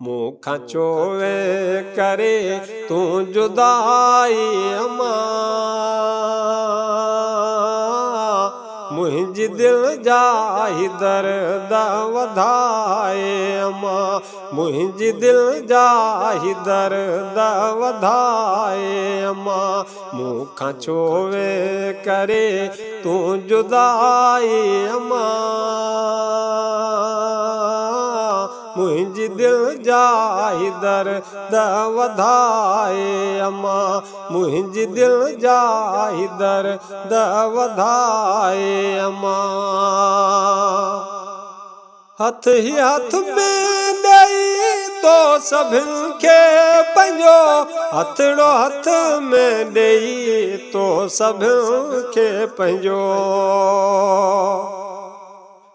मूंखां चोवे करे तूं जुदाई अम्मा मुंहिंजी दिलि जा ही दर्द वधाए अम्मा मुंहिंजी दिलि जा ही दर्द वधाए अम्मा मूंखां चोवे करे तूं जुदाई अम्मा मुंहिंजी दिलि जा ही दर्द वधाए अम्मा मुंहिंजी दिलि जा ही दर्द वधाए अम्मा हथ ही हथ में ॾेई तो सभिनि खे पंहिंजो हथड़ो हथ में ॾेई तो सभिनि खे पंहिंजो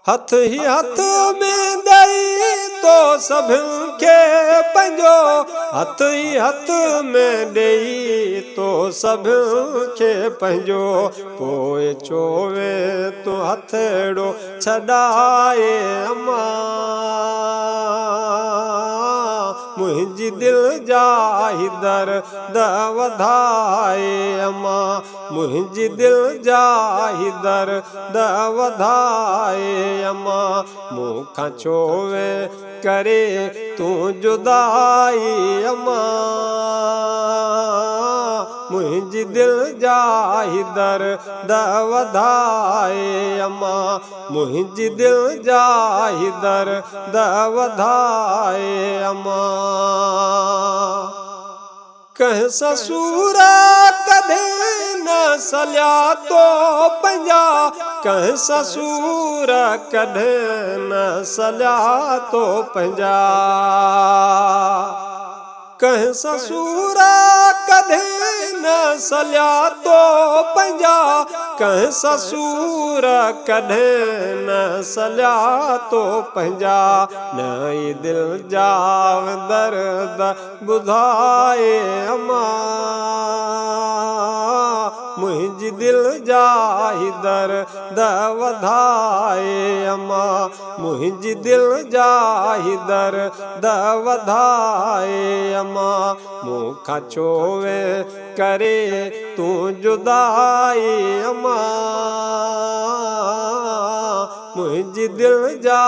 हथ ही हथ में ॾेई तो सभिनि खे पंहिंजो हथ ही हथ में ॾेई तो सभिनि खे पंहिंजो पोइ चोवे तूं हथड़ो छॾाए अम्मा मुंहिंजी दिलि जा ही दर्द वधाए अम्मा मुंहिंजी दिलि जा ही दर्द वधाए अम्मा मूंखां चोवे करे तूं जुदाई अम्मा मुंहिंजी दिलि जा ही दर्द वधाए अम्मा मुंहिंजी दिलि जा ही दर्द वधाए अम्मा कंहिं ससुर कॾहिं न सलिया तो पंहिंजा कंहिं ससुर कॾहिं न सलिया तो पंहिंजा कंहिं ससुर कॾहिं न सलिया तो पंहिंजा कंहिं ससुर कॾहिं न सलिया तो पंहिंजा नई दिलि जा दर्द ॿुधाए अम्मा मुंहिंजी दिलि जा ही दर्द वधाए अम्मा मुंहिंजी दिलि जा ही दर्द वधाए अम्मा मूंखां चोवे करे तूं जुदाई अम्मा मुंहिंजी दिलि जा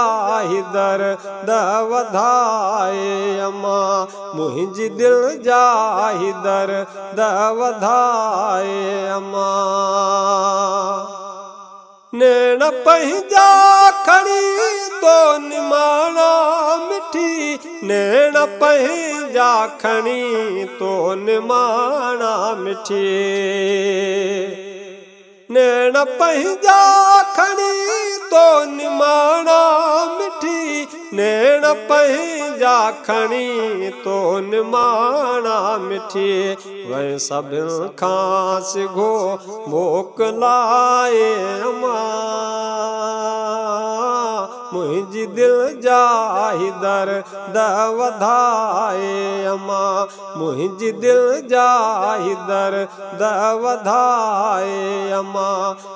ही दर्द वधाए अम्मा मुंहिंजी दिलि जा ही दर्द वधाए अम्मा नैण पंहिंजा खणी तो निमाणा मिठी नैण पंहिंजा खणी तो निमाणा मिठी नैण पंहिंजा खणी तो निमाणा मिठी नैण पंहिंजा खणी तो निमाणा मिठी वै सभिनि खां सिघो मोकिलाए अम्मा मुंहिंजी दिलि जा ही दर्द वधाए अम्मा मुंहिंजी दिलि जा ही दर्द वधाए अम्मा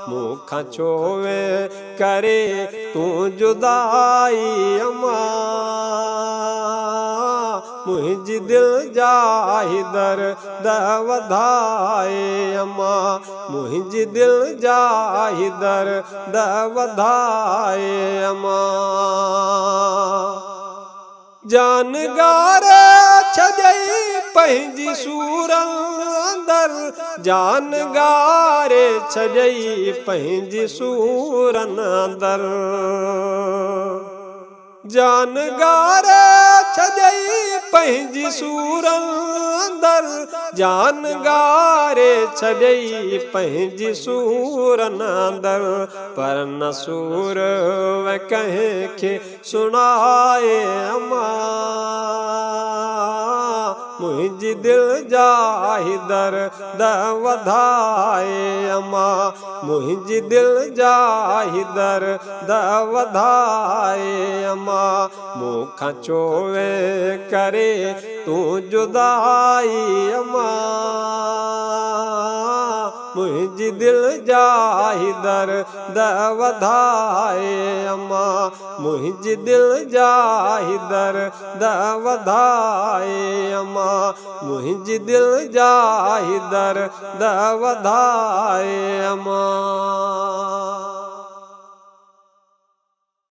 मूंखां चोवे करे तूं जुदाई अम्मा मुंहिंजी दिलि जा ही दर्द वधाए अम्मा मुंहिंजी दिलि जा ही दर्द वधाए अम्मा जानगार छॾई पंहिंजी सूरनि अंदरि जानगार छॾई पंहिंजी सूरनि अंदरि जानगार छॾई पंहिंजी सूरनि अंदरि जानगार छॾई पंहिंजी सूरनि अंदरि पर न सूर व कंहिंखे सुणाए अम्मा मुंहिंजी दिलि जा ही दर्द वधाए अम्मा मुंहिंजी दिलि जा ही दर्द वधाए अम्मा मूंखां चोवे करे तूं जुदाई अम्मा मुंहिंजी दिलि जा ही दर्द वधाए अम्मा मुंहिंजी दिलि जा ही दर्द वधाए अम्मा मुंहिंजी दिलि जा ही दर्द वधाए अम्मा।